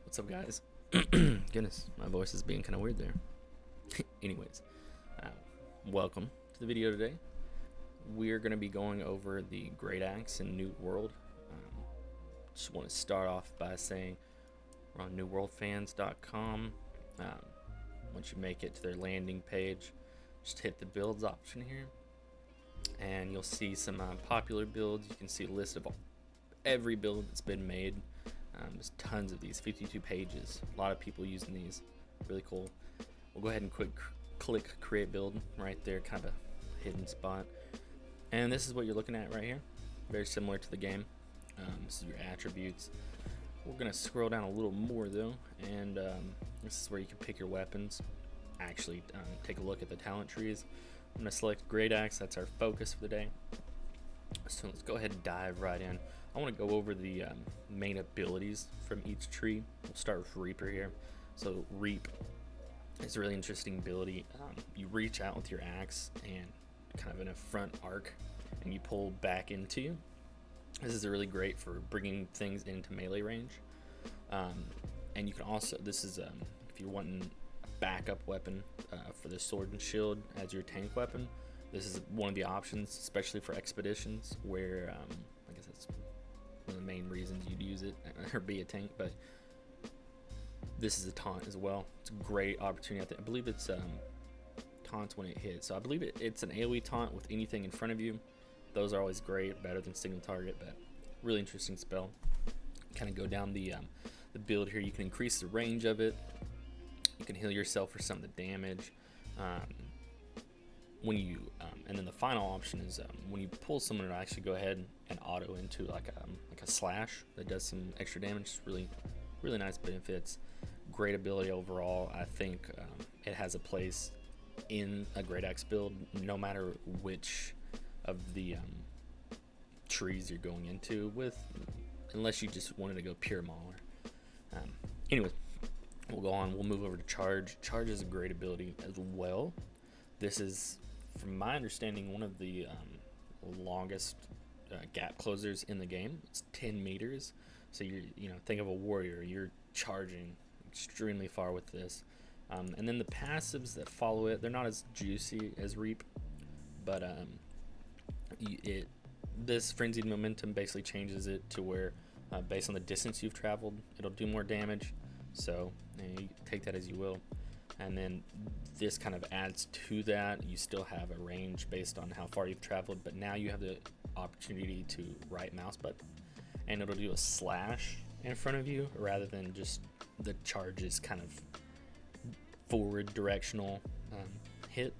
What's up, guys? Goodness, my voice is being kind of weird there. Anyways, uh, welcome to the video today. We're going to be going over the Great Axe in New World. Just want to start off by saying we're on newworldfans.com. Once you make it to their landing page, just hit the builds option here, and you'll see some popular builds. You can see a list of every build that's been made. There's tons of these, 52 pages. A lot of people using these. Really cool. We'll go ahead and click create build right there, kind of a hidden spot. And this is what you're looking at right here. Very similar to the game. This is your attributes. We're gonna scroll down a little more though, and this is where you can pick your weapons. Actually, take a look at the talent trees. I'm gonna select Great Axe. That's our focus for the day. So let's go ahead and dive right in. I want to go over the main abilities from each tree. We'll start with Reaper here. So Reap is a really interesting ability. You reach out with your axe and kind of in a front arc, and you pull back into you. This is really great for bringing things into melee range. And you can also, this is if you're wanting a backup weapon for the sword and shield as your tank weapon. This is one of the options, especially for expeditions, where I guess that's one of the main reasons you'd use it or be a tank. But this is a taunt as well. It's a great opportunity. I believe it's taunts when it hits. So I believe it's an AoE taunt with anything in front of you. Those are always great, better than single target, but really interesting spell. Kind of go down the build here. You can increase the range of it. You can heal yourself for some of the damage. When you and then the final option is when you pull someone, it'll actually go ahead and auto into like a slash that does some extra damage. Really nice benefits. Great ability overall. I think it has a place in a Great Axe build, no matter which of the trees you're going into with, unless you just wanted to go pure Mauler. Anyways, we'll go on. We'll move over to Charge. Charge is a great ability as well. This is, from my understanding, one of the longest gap closers in the game. It's 10 meters. So you know, think of a warrior. You're charging extremely far with this. And then the passives that follow it, they're not as juicy as Reap, but this frenzied momentum basically changes it to where, based on the distance you've traveled, it'll do more damage. So you take that as you will. And then this kind of adds to that. You still have a range based on how far you've traveled, but now you have the opportunity to right mouse button, and it'll do a slash in front of you rather than just the charges kind of forward directional hit.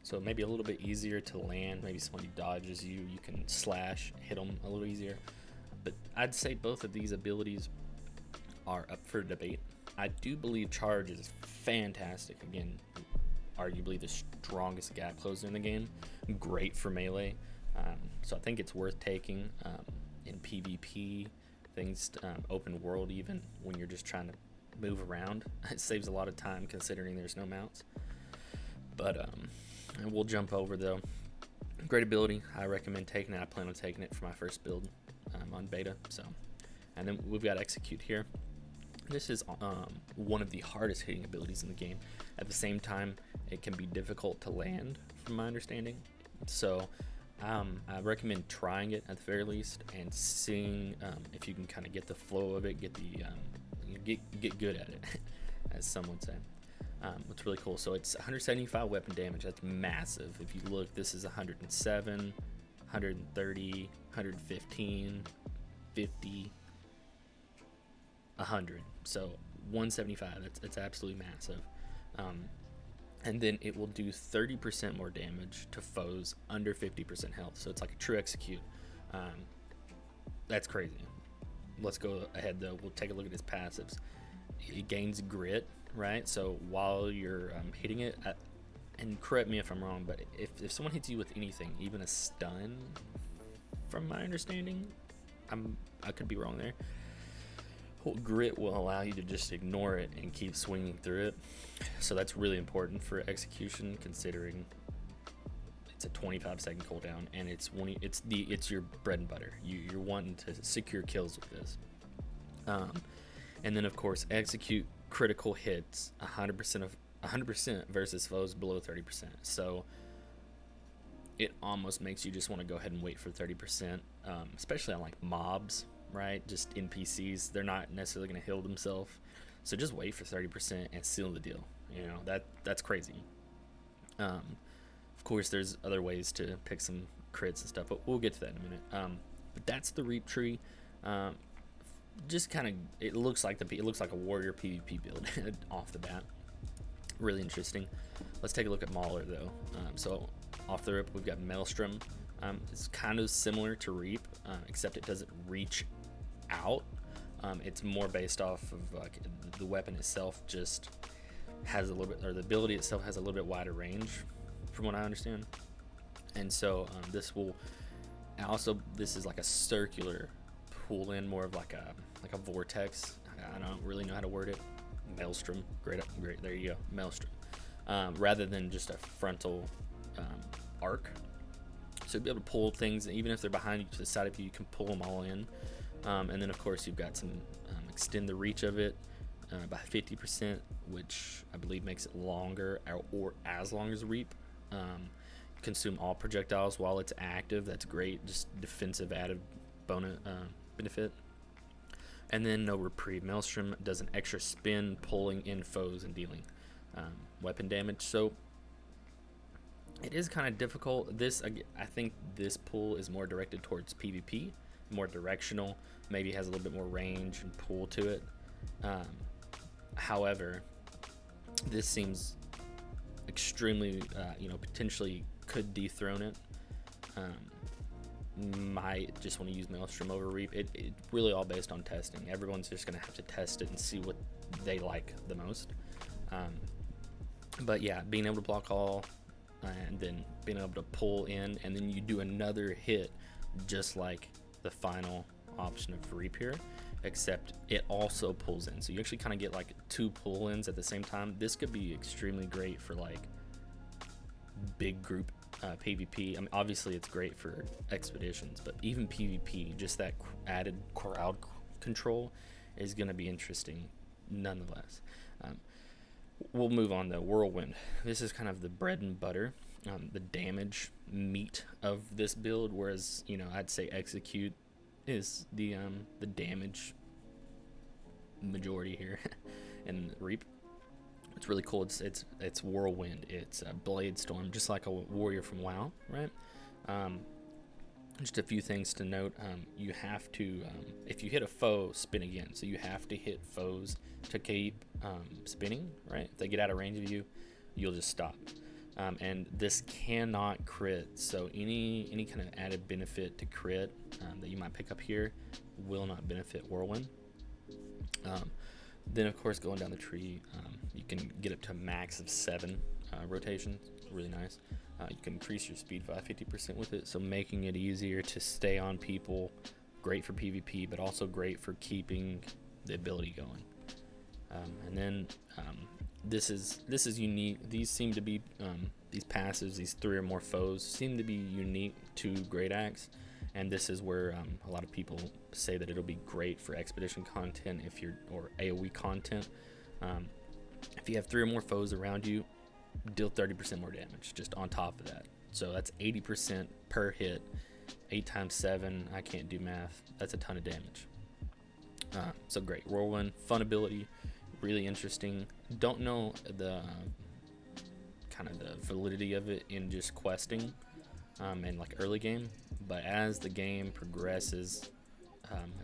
So maybe a little bit easier to land. Maybe somebody dodges you, you can slash, hit them a little easier. But I'd say both of these abilities are up for debate. I do believe Charge is fantastic. Again, arguably the strongest gap closer in the game. Great for melee. So I think it's worth taking in PvP, things, open world, even when you're just trying to move around. It saves a lot of time considering there's no mounts. But and we'll jump over though. Great ability. I recommend taking it. I plan on taking it for my first build on beta. So, and then we've got Execute here. This is one of the hardest hitting abilities in the game. At the same time, it can be difficult to land, from my understanding. So I recommend trying it at the very least and seeing if you can kind of get the flow of it, get good at it, as some would say. What's really cool, so it's 175 weapon damage. That's massive. If you look, this is 107, 130, 115, 50, 100. So 175, it's absolutely massive. And then it will do 30% more damage to foes under 50% health. So it's like a true execute. That's crazy. Let's go ahead though. We'll take a look at his passives. It gains grit, right? So while you're hitting it, and correct me if I'm wrong, but if someone hits you with anything, even a stun, from my understanding, I could be wrong there. Grit will allow you to just ignore it and keep swinging through it. So that's really important for execution, considering it's a 25-second cooldown, and it's your bread and butter. You're wanting to secure kills with this. And then of course execute critical hits 100% versus foes below 30%. So it almost makes you just want to go ahead and wait for 30%, especially on like mobs, right? Just NPCs, they're not necessarily going to heal themselves, so just wait for 30% and seal the deal. You know, that's crazy. Of course, there's other ways to pick some crits and stuff, but we'll get to that in a minute. But that's the Reap tree. Just kind of, it looks like a warrior PvP build off the bat. Really interesting. Let's take a look at Mauler though. So off the rip, we've got Maelstrom. It's kind of similar to Reap, except it doesn't reach out. It's more based off of like the weapon itself just has a little bit, or the ability itself has a little bit wider range, from what I understand. And so this is like a circular pull in, more of like a vortex. I don't really know how to word it. Maelstrom, great. There you go, Maelstrom. Rather than just a frontal arc. So you'll be able to pull things, even if they're behind you to the side of you, you can pull them all in. And then of course you've got some extend the reach of it by 50%, which I believe makes it longer or as long as Reap. Consume all projectiles while it's active. That's great, just defensive added bonus benefit. And then no reprieve. Maelstrom does an extra spin, pulling in foes and dealing weapon damage. So it is kind of difficult. I think this pull is more directed towards PvP, more directional, maybe has a little bit more range and pull to it. However, this seems extremely, potentially could dethrone it. Might just want to use Maelstrom over Reap. It really all based on testing. Everyone's just going to have to test it and see what they like the most. But yeah, being able to block all and then being able to pull in, and then you do another hit just like the final option of Reap here, except it also pulls in. So you actually kind of get like two pull-ins at the same time. This could be extremely great for like big group PvP. I mean, obviously it's great for expeditions, but even PvP, just that added crowd control is going to be interesting nonetheless. We'll move on to Whirlwind. This is kind of the bread and butter, the damage meat of this build, whereas I'd say Execute is the damage majority here, and Reap. It's really cool. It's Whirlwind. It's a Blade Storm, just like a warrior from WoW, right? Just a few things to note. You have to, if you hit a foe, spin again. So you have to hit foes to keep spinning, right? If they get out of range of you, you'll just stop. And this cannot crit. So any kind of added benefit to crit that you might pick up here will not benefit Whirlwind. Then of course, going down the tree, you can get up to a max of 7 rotations. Really nice. You can increase your speed by 50% with it, so making it easier to stay on people. Great for PvP, but also great for keeping the ability going. And then this is unique. These seem to be these passives, these 3 or more foes, seem to be unique to Great Axe. And this is where a lot of people say that it'll be great for expedition content or AoE content. If you have 3 or more foes around you, deal 30% more damage just on top of that. So that's 80% per hit. 8 times 7, I can't do math. That's a ton of damage. So great. Whirlwind, fun ability, really interesting. Don't know the kind of the validity of it in just questing and like early game, but as the game progresses,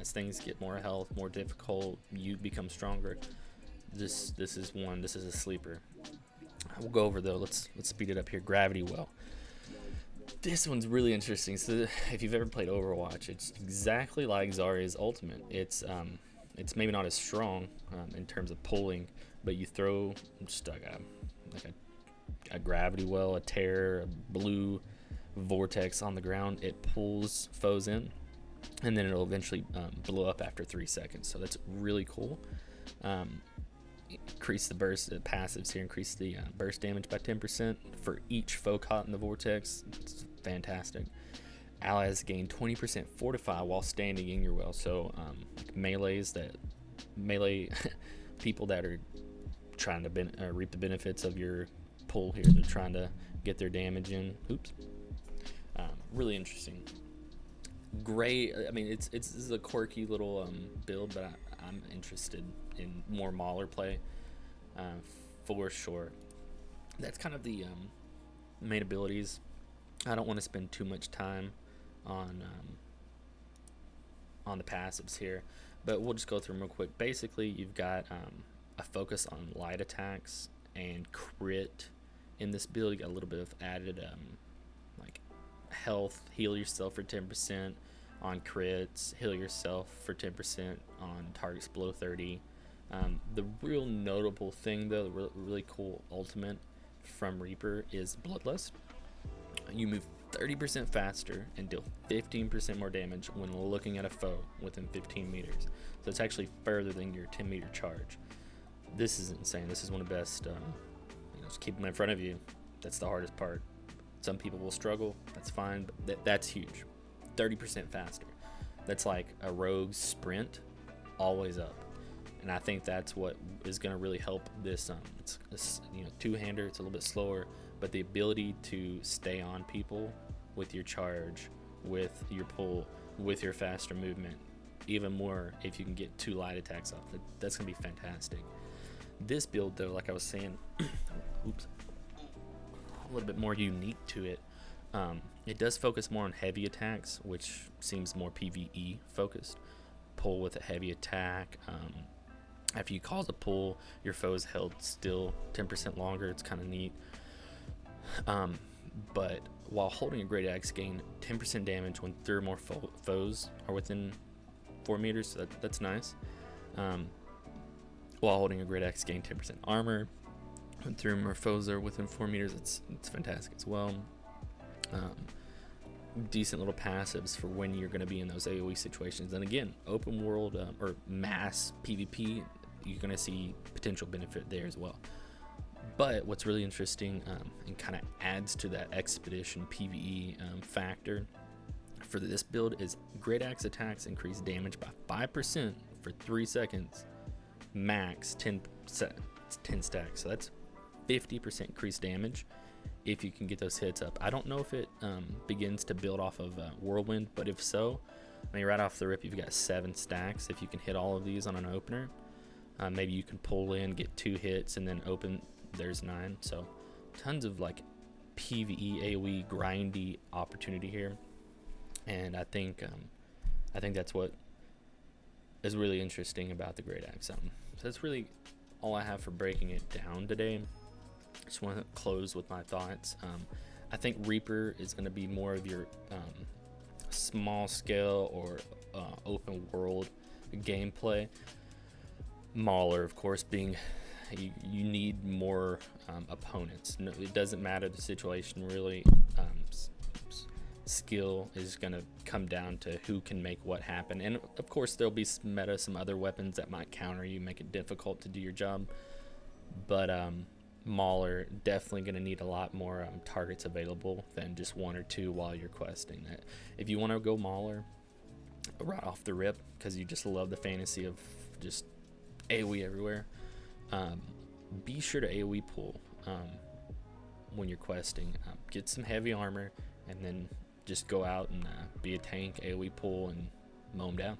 as things get more health, more difficult, you become stronger. This is a sleeper. We'll go over though. Let's speed it up here. Gravity Well. This one's really interesting. So if you've ever played Overwatch, it's exactly like Zarya's ultimate. It's maybe not as strong in terms of pulling, but you throw just like a gravity well, a tear, a blue vortex on the ground. It pulls foes in, and then it'll eventually blow up after 3 seconds. So that's really cool. Increase the burst passives here. Increase the burst damage by 10% for each foe caught in the vortex. It's fantastic. Allies gain 20% fortify while standing in your well. So like melees that melee people that are trying to reap the benefits of your pull here. They're trying to get their damage in. Oops. Really interesting. Great. I mean, this is a quirky little build, but I'm interested in more Mauler play for sure. That's kind of the main abilities. I don't want to spend too much time on the passives here, but we'll just go through them real quick. Basically, you've got a focus on light attacks and crit in this build. You got a little bit of added like health, heal yourself for 10% on crits, heal yourself for 10% on targets below 30. The real notable thing, though, the really cool ultimate from Reaper is Bloodlust. You move 30% faster and deal 15% more damage when looking at a foe within 15 meters. So it's actually further than your 10-meter charge. This is insane. This is one of the best. Just keep them in front of you. That's the hardest part. Some people will struggle. That's fine, but that's huge. 30% faster. That's like a rogue sprint, always up. And I think that's what is going to really help this. It's two-hander. It's a little bit slower, but the ability to stay on people with your charge, with your pull, with your faster movement, even more if you can get 2 light attacks off. That's going to be fantastic. This build, though, like I was saying, oops, a little bit more unique to it. It does focus more on heavy attacks, which seems more PvE focused. Pull with a heavy attack. After you cause a pull, your foe is held still 10% longer. It's kind of neat. But while holding a great axe, gain 10% damage when 3 or more foes are within 4 meters. So that's nice. While holding a great axe, gain 10% armor when 3 or more foes are within 4 meters. It's fantastic as well. Decent little passives for when you're going to be in those AoE situations. And again, open world or mass PvP, you're going to see potential benefit there as well. But what's really interesting and kind of adds to that expedition PvE factor for this build is great axe attacks increase damage by 5% for 3 seconds, max 10 stacks. So that's 50% increased damage if you can get those hits up. I don't know if it begins to build off of Whirlwind, but if so, I mean, right off the rip, you've got 7 stacks. If you can hit all of these on an opener, maybe you can pull in, get 2 hits, and then open. There's 9. So tons of like PvE, AoE, grindy opportunity here, and I think that's what is really interesting about the Great Axe. So that's really all I have for breaking it down today. Just want to close with my thoughts. I think Reaper is going to be more of your small scale or open world gameplay. Mauler, of course, being you need more opponents. No, it doesn't matter the situation really. Skill is going to come down to who can make what happen, and of course there'll be some other weapons that might counter you, make it difficult to do your job. But Mauler definitely going to need a lot more targets available than just 1 or 2 while you're questing. If you want to go Mauler right off the rip because you just love the fantasy of just AoE everywhere, be sure to AoE pull when you're questing. Get some heavy armor and then just go out and be a tank, AoE pull, and mow them down.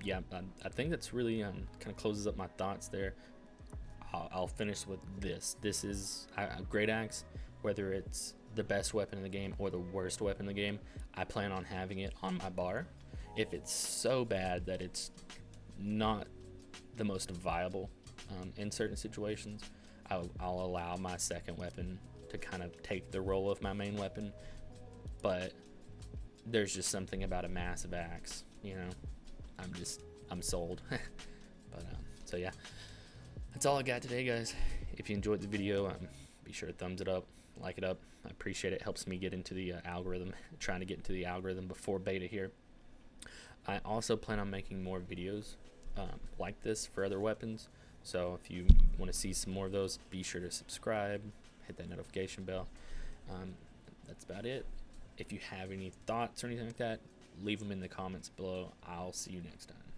Yeah, I think that's really kind of closes up my thoughts there. I'll finish with this. This is a Great Axe, whether it's the best weapon in the game or the worst weapon in the game, I plan on having it on my bar. If it's so bad that it's not the most viable in certain situations, I'll allow my second weapon to kind of take the role of my main weapon. But there's just something about a massive axe, I'm sold. But so yeah, that's all I got today, guys. If you enjoyed the video, be sure to thumbs it up, like it up. I appreciate it. It helps me get into the algorithm, trying to get into the algorithm before beta here. I also plan on making more videos like this for other weapons. So if you want to see some more of those, be sure to subscribe, hit that notification bell. That's about it. If you have any thoughts or anything like that, leave them in the comments below. I'll see you next time.